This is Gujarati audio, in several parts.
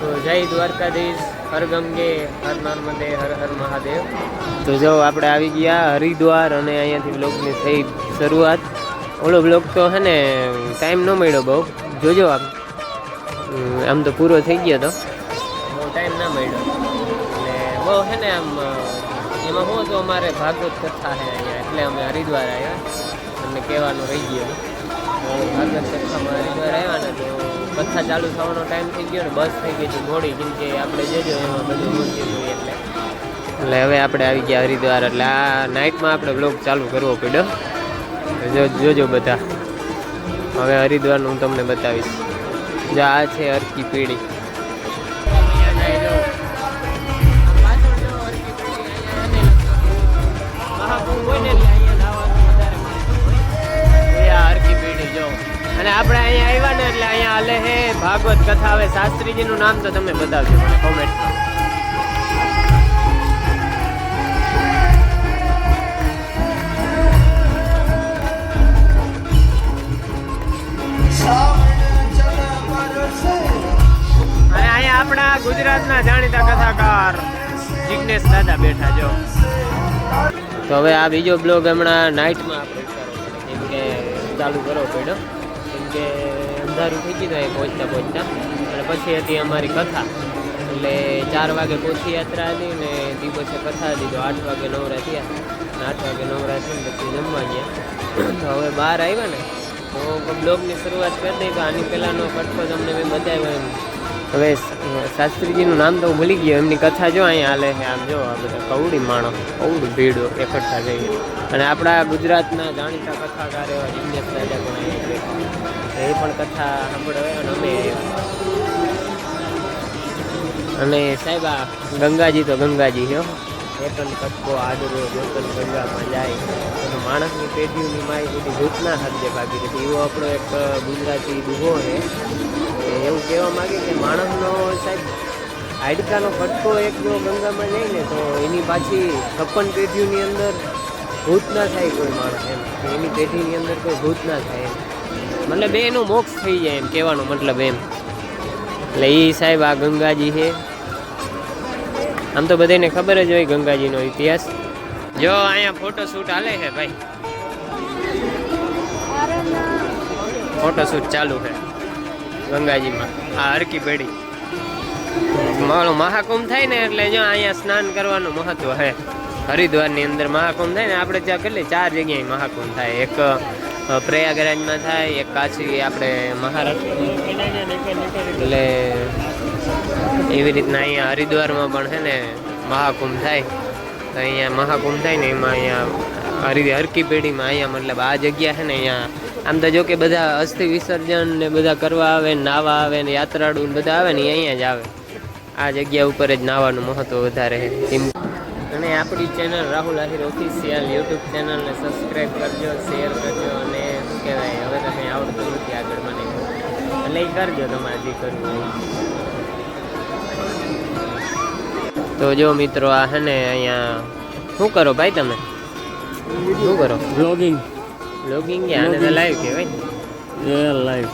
તો જય દ્વારકાધીશ, હર ગંગે, હર નર્મદે, હર હર મહાદેવ. તો જો આપણે આવી ગયા હરિદ્વાર અને અહીંયાથી બ્લોગની થઈ શરૂઆત. ઓલો બ્લોગ તો હે ને ટાઈમ ન મળ્યો બહુ, જોજો આમ તો પૂરો થઈ ગયો તો બહુ ટાઈમ ના મળ્યો. એટલે બહુ હે ને આમ એમાં શું તો અમારે ભાગવત કથા છે અહીંયા, એટલે અમે હરિદ્વાર આવ્યા. તમને કહેવાનું રહી ગયું, ભાગવત કથામાં હરિદ્વાર આવ્યા ને તો કથા ચાલુ થવાનો ટાઈમ થઈ ગયો ને બસ થઈ ગઈ હતી મોડી, કેમ કે આપણે જોજો એમાં બધું મૂકી હોય એટલે હવે આપણે આવી ગયા હરિદ્વાર. એટલે આ નાઇટમાં આપણે બ્લોગ ચાલુ કરવો પડ્યો. જોજો બધા. હવે હરિદ્વારનું હું તમને બતાવીશ. જો આ છે હરકી પીડી. અને આપણે અહીંયા આવ્યા ને એટલે અહીંયા હાલે હે ભાગવત કથા. હવે શાસ્ત્રીજીનું નામ તો તમે બતાવજો મને કોમેન્ટમાં. અને અહીંયા આપણા ગુજરાતના જાણીતા કથાકાર જિગ્નેશ દાદા બેઠા જો. તો હવે આ બીજો બ્લોગ હમણાં નાઇટમાં આપણે કેમ કે ચાલુ કરવો પડ્યો, કેમ કે અંધારું થઈ ગયું અહીં પહોંચતા અને પછી હતી અમારી કથા. એટલે 4 વાગે પોથી યાત્રા હતી ને દી પછી કથા હતી. તો 8 વાગે નવરા થયા અને 8 વાગે નવરા થઈને પછી જમવા ગયા. તો હવે બહાર આવ્યા ને તો બ્લોગની શરૂઆત કરી દઈ. તો આની પહેલાંનો કટકો તમને મેં બતાવ્યો એમ. હવે શાસ્ત્રીજીનું નામ તો ભૂલી ગયો. એમની કથા જો અહીંયા હાલે છે. આમ જો આ બધા કવડી માણસ, કવડી ભીડો એકઠા જઈએ. અને આપણા ગુજરાતના જાણીતા કથાકાર એવા જિગ્નેશ દાદા પણ અહીંયા એ પણ કથા સાંભળવા. અને અમે અને સાહેબ આ ગંગાજી તો ગંગાજી છે. એકન કટકો આડરો જોતન ગંગામાં જાય તો માણસની પેઢીઓની માય બધી ભૂતના હાથે ભાગી હતી. એવો આપણો એક ગુજરાતી દુહો છે. એવું કહેવા માગે કે માણસનો સાહેબ હાડકાનો કટકો એક જો ગંગામાં જાય ને તો એની પાછી 56 પેઢીઓની અંદર ભૂત ના થાય કોઈ માણસ એમ. એની પેઢીની અંદર કોઈ ભૂત ના થાય એમ, મતલબ એનો મોક્ષ થઈ જાય એમ કહેવાનો મતલબ એમ. એટલે એ સાહેબ આ ગંગાજી છે. આમ તો બધાને ખબર જ હોય ગંગાજીનો ઇતિહાસ. જો અહીંયા ફોટોશૂટ હાલે છે ભાઈ, ફોટોશૂટ ચાલુ છે ગંગાજીમાં. આ હરકી પેઢી મારો મહાકુંભ થાય ને એટલે જો અહીંયા સ્નાન કરવાનું મહત્વ છે. હરિદ્વારની અંદર મહાકુંભ થાય ને આપણે ત્યાં કેટલી 4 જગ્યાએ મહાકુંભ થાય. એક પ્રયાગરાજમાં થાય, એક કાશી આપણે મહારાષ્ટ્ર. એટલે એવી રીતના અહીંયા હરિદ્વારમાં પણ છે ને મહાકુંભ થાય. તો અહીંયા મહાકુંભ થાય ને એમાં અહીંયા હરકી પેઢીમાં અહીંયા મતલબ આ જગ્યા છે ને અહીંયા આમ તો જો કે બધા અસ્થિ વિસર્જન ને બધા કરવા આવે, નાવા આવે ને યાત્રાળુ બધા આવે ને અહીંયા જ આવે. આ જગ્યા ઉપર જ નાવાનું મહત્વ વધારે છે. અને આપણી channel Rahul Ahir official YouTube ચેનલને સબસ્ક્રાઈબ કરજો, શેર કરજો. અને શું કહેવાય, હવે તો કંઈ આવડતું નથી આગળ મને, એટલે એ કરજો તમારે જે કરવું હોય. તો જો મિત્રો આ હે ને અહીંયા શું કરો ભાઈ તમે? શું કરો? બ્લોગિંગ. બ્લોગિંગ કે આને તો લાઈવ કહેવાય લાઈવ.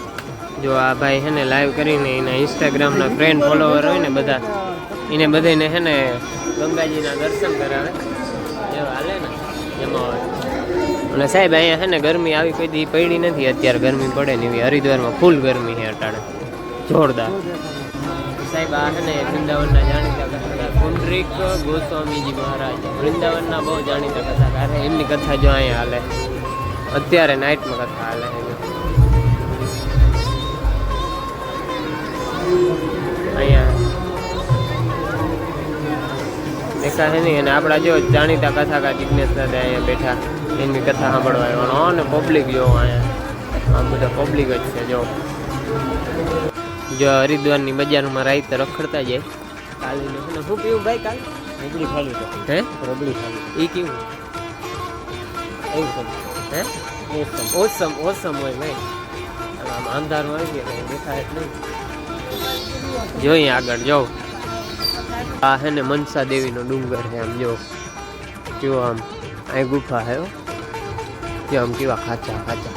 જો આ ભાઈ હે ને લાઈવ કરીને એના ઇન્સ્ટાગ્રામના ફ્રેન્ડ ફોલોવર હોય ને બધા, એને બધાને હે ને ગંગાજીના દર્શન કરાવે. જો હાલે ને એમાં હોય. અને સાહેબ અહીંયા હે ને ગરમી આવી કોઈ દી પડી નથી. અત્યારે ગરમી પડે ને એવી હરિદ્વારમાં ફૂલ ગરમી છે અટાણે, જોરદાર. સાહેબ આ હે ને વૃંદાવનના જાણીતા કથાકાર પુંડરીક ગોસ્વામીજી મહારાજ, વૃંદાવનના બહુ જાણીતા કથાકાર છે. એમની કથા જો અહીંયા હાલે અત્યારે નાઇટમાં કથા હાલે છે. અહીંયા દેખા છે નહીં. અને આપણા જો જાણીતા કથાકાર જિગ્નેશ દાદા અહીંયા બેઠા, એમની કથા સાંભળવા આવવાનો. અને પબ્લિક જો અહીંયા આ બધા પબ્લિક જ છે. જો હરિદ્વારની બજારમાં રાઈત રખડતા જાય. કાલે શું પીવું ભાઈ? કાલે રબડી ખાલી હે રબડી ખાલી એ કેવું એવું હે ઓસમ ઓસમ હોય ભાઈ. આમ અંધારું આવી ગયા દેખાય જ નહીં. જોઈએ આગળ જાઓ. આ હે ને મનસા દેવીનો ડુંગર છે. આમ જો કેવો આમ અહીં ગુફા છે જો આમ કેવા ખાચા ખાચા.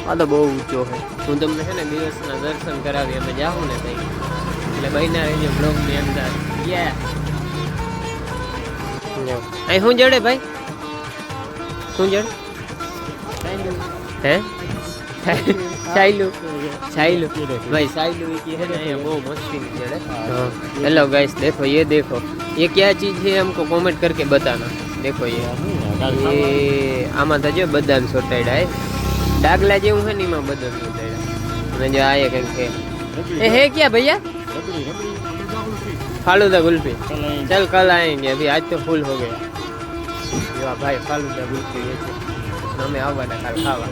આ તો બહુ ઊંચો છે. હું તમને છે ને દિવસના દર્શન કરાવી અમે જાઉં ને તઈ એટલે બહીના રહેજો બ્લોગની અંદર. અહીં શું જડે ભાઈ? શું જડે? હે સાયલું भाई साइलू की है ना, ये वो मस्ती है. हेलो गाइस, देखो ये देखो, ये क्या चीज़ है हमको कमेंट करके बताना. देखो ये आमा था जो बदाम सोटाड़ा है, डागला जेवू है नहीं, में बदाम सोटाड़ा અને જો આયે કંઈક છે. એ હે क्या भैया? फालूदा कुल्फी. चल कल आएंगे, अभी आज तो फुल हो गया. यो भाई फालूदा कुल्फी है, અમે આવવાના કાલ ખાવા.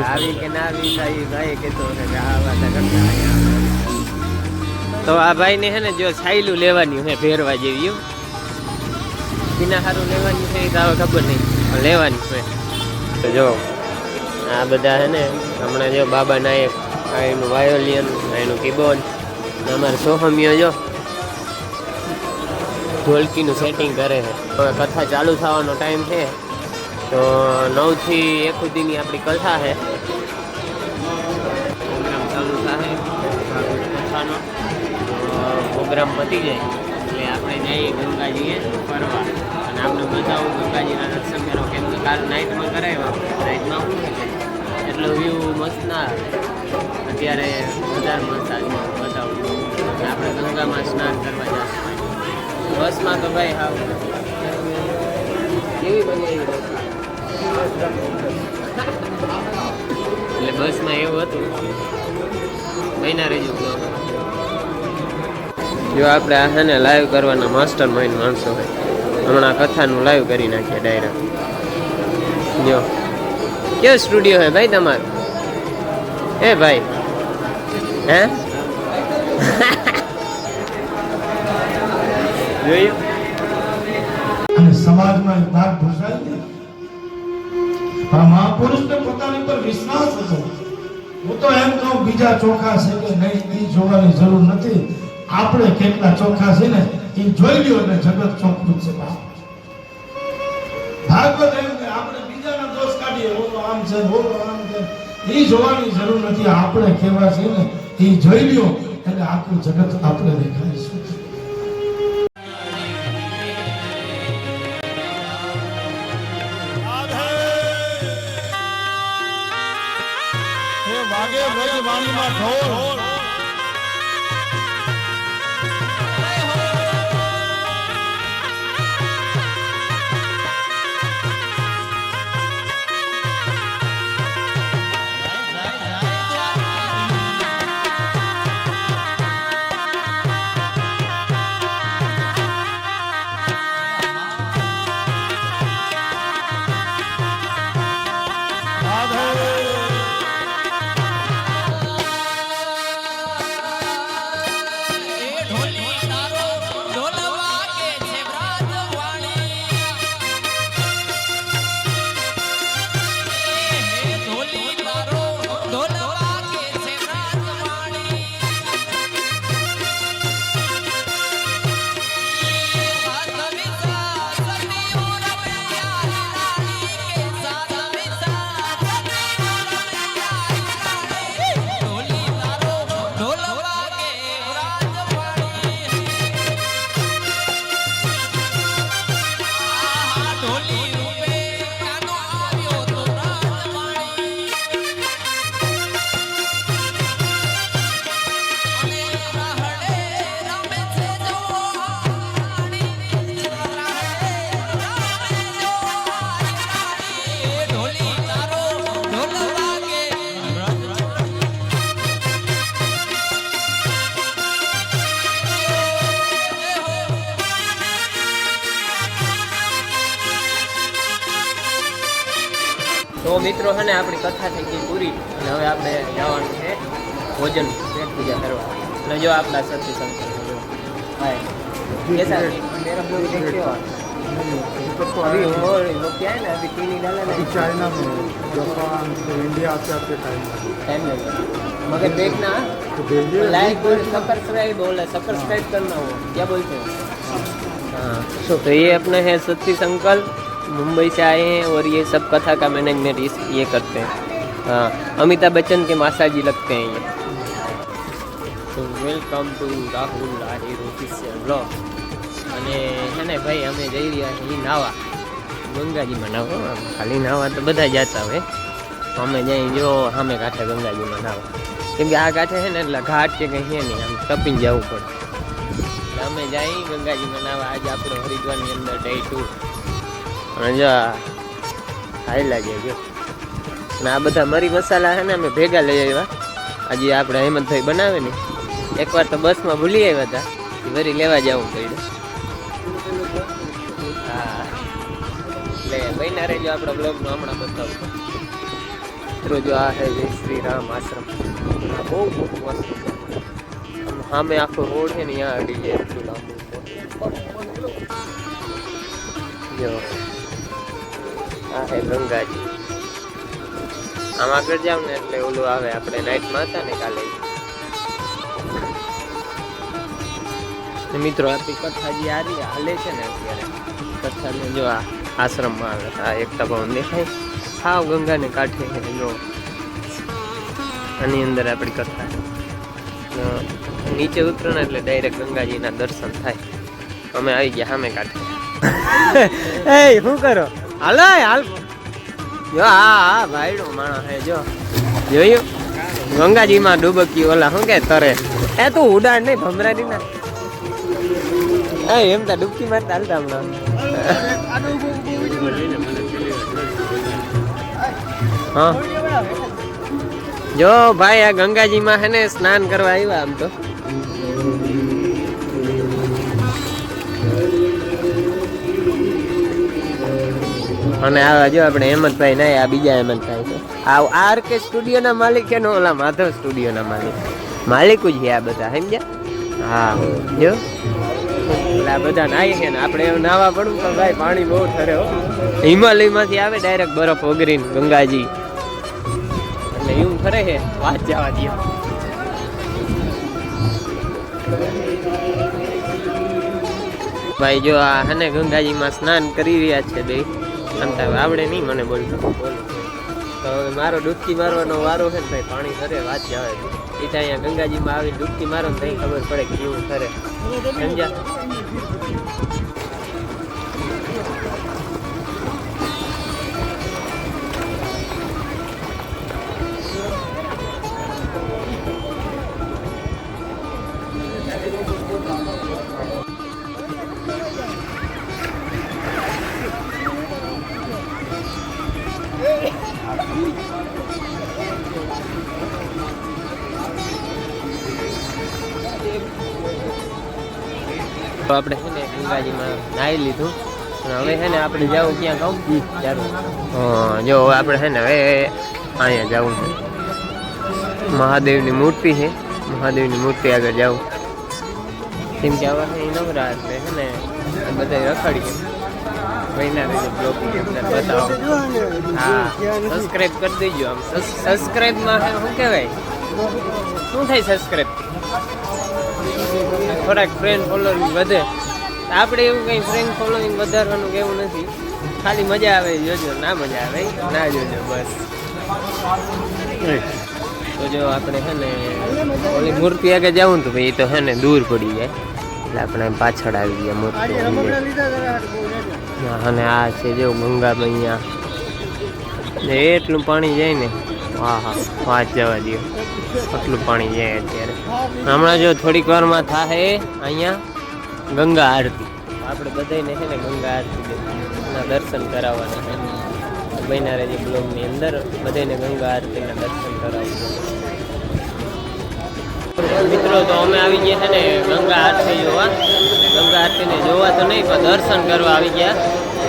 આવી કે ના આવી થાય ભાઈ કહેતો કે આવવાના કરતા. તો આ ભાઈને હે ને જો સાયલું લેવાની છે ભેરવા જેવી, બીના સારું લેવાની છે તો હવે ખબર નહીં, પણ લેવાની છે. તો જો આ બધા હે ને હમણાં જો બાબા નાયક આ એનું વાયોલિયન, એનું કીબોર્ડ, અમારે સોહમિયો જો ઢોલકીનું સેટિંગ કરે છે. હવે કથા ચાલુ થવાનો ટાઈમ છે, તો 9 થી 1 સુધીની આપણી કથા છે. પ્રોગ્રામ ચાલુ થાય કથાનો, પ્રોગ્રામ પતી જાય એટલે આપણે જઈએ ગંગાજીએ ફરવા, અને આપણે બતાવું ગંગાજીના દર્શન કરો. કેમ કે કાલ નાઇટમાં કરાવ્યા, નાઇટમાં શું છે એટલો વ્યૂ મસ્ત ના આવે, અત્યારે વધારે મસ્ત આજમાં બતાવું. આપણે ગંગામાં સ્નાન કરવા જશું. બસમાં તો ભાઈ હાવ કેવી બની બસ, એટલે બસમાં એવું હતું. મહિના રહેજો બ્લોગ. જો આપણે આ છે ને લાઈવ કરવાના માસ્ટર માઇન્ડ માણસો હોય, હમણાં કથાનું લાઈવ કરી નાખીએ ડાયરેક્ટ. જો કેવો સ્ટુડિયો હે ભાઈ તમારો? હે ભાઈ હે જોયું? અને સમાજમાં એક ભાગ ભૂસાઈ આ મહાપુરુષને પોતાની પર વિશ્વાસ હતો. હું તો એમ કહું બીજા ચોખા છે કે નહીં એ જોવાની જરૂર નથી, આપણે કેટલા ચોખા છે ને એ જોઈ લ્યો એટલે જગત ચોખ્ખું છે. ભાગવત એમ કે આપણે બીજાના દોષ કાઢીએ, ઓલો આમ છે ઓલો આમ છે, એ જોવાની જરૂર નથી. આપણે કેવા છે ને એ જોઈ લ્યો એટલે આખું જગત આપણે દેખાઈશું. વાગે વ્રજવાણીમાં ઢોલ, તો મિત્રો છે ને આપણી કથા થઈ ગઈ પૂરી, અને હવે આપણે જવાનું છે ભોજન પેટ પૂજા કરવા. અને જો આપણા સતી સંતો જો હાય कैसा मेरा ब्लॉग देखते हो? अभी वो क्या है ना, अभी तीन ही डाला ना, चाइना में, जापान से इंडिया आते टाइम लगेगा, मगर देखना तो लाइक बोल, सब्सक्राइब करना हो, क्या बोलते हो? हाँ तो ये अपने है सती संकल्प, मुंबई से आए हैं और ये सब कथा का मैनेजमेंट ये करते हैं. हाँ, अमिताभ बच्चन के मासा जी लगते हैं ये. તો welcome to Rahul Ahir official blog. અને છે ને ભાઈ અમે જઈ રહ્યા છીએ નાવા, ગંગાજીમાં નાવા. ખાલી નાવા તો બધા જતા હોય, અમે જઈ જો સામે કાંઠે ગંગાજીમાં નાવા. કેમ કે આ કાંઠે છે ને એટલે ઘાટ કે કંઈ છે નહીં, આમ ટપીને જવું પડે. એટલે અમે જઈ ગંગાજીમાં નાવા. આજે આપણો હરિદ્વારની અંદર ડે 2. અને જો હાઈ લાગે જો. અને આ બધા મરી મસાલા છે ને અમે ભેગા લઈ આવ્યા. આજે આપણે હેમંતભાઈ બનાવે ને, એકવાર તો બસમાં ભૂલી આવ્યા હતા, વરી લેવા જવું પડ્યું. હા, એટલે બન્યા રહેજો આપણો બ્લોગમાં, હમણાં બતાવું. મિત્રો જો આ છે જય શ્રી રામ આશ્રમ. આ બહુ મસ્ત સામે આખો રોડ છે ને, ત્યાં અડી જાય એટલું લાંબુ જો. આ છે ગંગાજી. આમ આગળ જાવ ને એટલે ઓલું આવે, આપણે નાઇટમાં હતા ને કાલે. મિત્રો આપણી કથા જે હાલે છે ને અત્યારે, કથાને જો આ આશ્રમમાં આવે. આ એકતા ભવન દેખાય સાવ ગંગાને કાંઠે છે જો. આની અંદર આપણી કથા નીચે ઉતરો ને એટલે ડાયરેક્ટ ગંગાજીના દર્શન થાય. અમે આવી ગયા સામે કાંઠે. એ શું કરો? હાલો હાલ જો. હા ભાઈડો માણસ હે જો. જોયું ગંગાજીમાં ડૂબકી ઓલા શું કે તરે. એ તું ઉડાડ નહીં ભમરાની ના. એમ તા ડૂબકી મારતા હાલતા હમણાં. હા જો ભાઈ આ ગંગાજીમાં હે ને સ્નાન કરવા આવ્યા. આમ તો અને આ જો આપણે હેમંતભાઈ ના, આ બીજા હેમંતભાઈ છે. આ આરકે સ્ટુડિયોના માલિક છે ને, ઓલા માધવ સ્ટુડિયોના માલિક જ છે આ બધા, સમજ્યા? હા જો આ બધા નાય છે ને, આપણે નાવા પડવું તો ભાઈ પાણી બહુ ઠરે હો. હિમાલયમાંથી આવે ડાયરેક્ટ બરફ ઓગરીને ગંગાજી, એટલે એવું ઠરે છે વાત જવા દે. ભાઈ જો આ હે ને ગંગાજીમાં સ્નાન કરી રહ્યા છે બે. આવડે નહીં મને બોલતો. તો મારો ડૂબકી મારવાનો વારો છે ને ભાઈ, પાણી ઠરે વાત જવા દે. એ તો અહીંયા ગંગાજીમાં આવી ડૂબકી મારો ને ત્યાં ખબર પડે કે કેવું ઠરે, સમજ્યા? તો આપણે છે ને ગંગાજીમાં નાહી લીધું, અને હવે છે ને આપણે જવું ક્યાં કહું ચાલો. જો હવે આપણે છે ને હવે અહીંયા જવું છે. મહાદેવની મૂર્તિ છે, મહાદેવની મૂર્તિ આગળ જવું. કેમ કે આવા છે નવરા એટલે છે ને બધા રખડીએ. મહિના રહીને બ્લોગની અંદર બતાવો. હા સબસ્ક્રાઈબ કરી દેજો. આમ સબસ્ક્રાઈબમાં શું કહેવાય, શું થાય સબસ્ક્રાઈબ? થોડાક ફ્રેન્ડ ફોલોઈંગ વધે. આપણે એવું કંઈ ફ્રેન્ડ ફોલોઈંગ વધારવાનું કેવું નથી, ખાલી મજા આવે જોજો, ના મજા આવે ના જોજો બસ. તો જો આપણે છે ને ઓલી મૂર્તિ આગળ જવું ને તો ભાઈ એ તો છે ને દૂર પડી જાય, એટલે આપણે પાછળ આવી ગયા મૂર્તિ. અને આ છે જો ગંગા અહીંયા એટલું પાણી જાય ને, હા હા વાત જવા દો, આટલું પાણી જાય અત્યારે. હમણાં જો થોડીક વારમાં થાય અહીંયા ગંગા આરતી. આપણે બધાને છે ને ગંગા આરતી ના દર્શન કરાવવાના છે. બન્યા રહેજે બ્લોગની અંદર, બધાને ગંગા આરતીના દર્શન કરાવવું. મિત્રો તો અમે આવી ગયા છે ને ગંગા આરતી જોવા. ગંગા આરતીને જોવા તો નહીં પણ દર્શન કરવા આવી ગયા.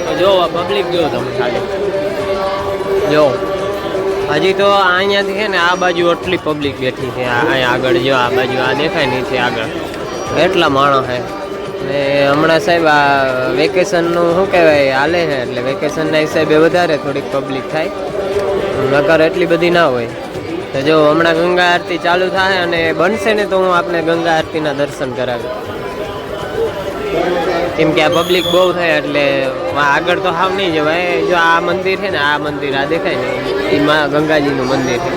તો જોવા પબ્લિક જો તમે ખાલી જો. હજી તો અહીંયાથી છે ને આ બાજુ આટલી પબ્લિક બેઠી છે. અહીંયા આગળ જો આ બાજુ આ દેખાય નીચે આગળ એટલા માણસ છે. ને હમણાં સાહેબ આ વેકેશનનું શું કહેવાય હાલે છે, એટલે વેકેશનના હિસાબે વધારે થોડીક પબ્લિક થાય, નકર એટલી બધી ના હોય. તો જો હમણાં ગંગા આરતી ચાલુ થાય અને બનશે ને તો હું આપણે ગંગા આરતીના દર્શન કરાવી. કેમ કે આ પબ્લિક બહુ થાય એટલે આગળ તો હાવ નહીં જવાય. જો આ મંદિર છે ને, આ મંદિર આ દેખાય ને એમાં ગંગાજીનું મંદિર છે.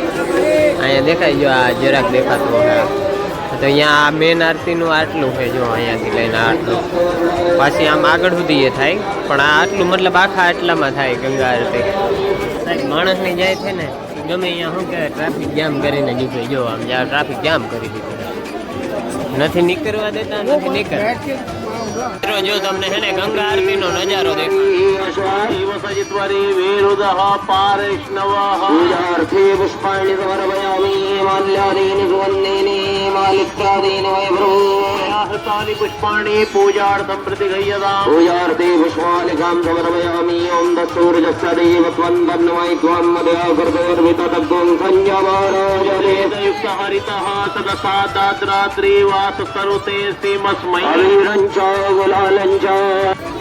અહીંયા દેખાય જો આ જરાક દેખાતું હોય. તો અહીંયા આ મેન આરતીનું આટલું છે જો અહીંયાથી લઈને આટલું પાછી આમ આગળ સુધી એ થાય પણ આ આટલું મતલબ આખા આટલામાં થાય ગંગા આરતી સાહેબ માણસની જાય છે ને ગમે અહીંયા શું કે ટ્રાફિક જામ કરીને નીકળે જો આમ જ્યાં ટ્રાફિક જામ કરી દીધું નથી નીકળવા દેતા નથી નીકળવા જો તમને છે ને ગંગા આરતીનો નજારો पुष्पाणि पूजार्थं प्रतिगृह्यताम् पूजार्थे पुष्पालिकां समर्पयामि ओम दत्सूर्यस्य देवत्वन्दन्मय त्वं मदयाकृतोर्विततत्त्वं संयमाराजलेतयुक्त हरितः सदसादाद्रात्रि वासस्तरुते सीमस्मै हरिरञ्च गुलालञ्च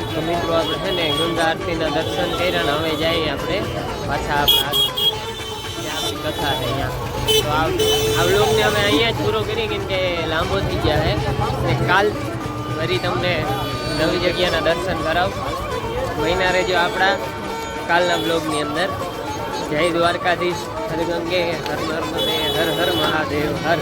તો મિત્રો આપણે છે ને ગંગા આરતીના દર્શન કર્યા હવે જઈએ આપણે પાછા આપણી કથા છે અહીંયા તો આ વ્લોગને અમે અહીંયા જ પૂરો કરી કેમ કે લાંબો થઈ ગયા છે અને કાલ ફરી તમને નવી જગ્યાના દર્શન કરાવ મહિના રહેજો આપણા કાલના બ્લોગની અંદર જય દ્વારકાધીશ હર ગંગે હર નર્મદે હર હર મહાદેવ હર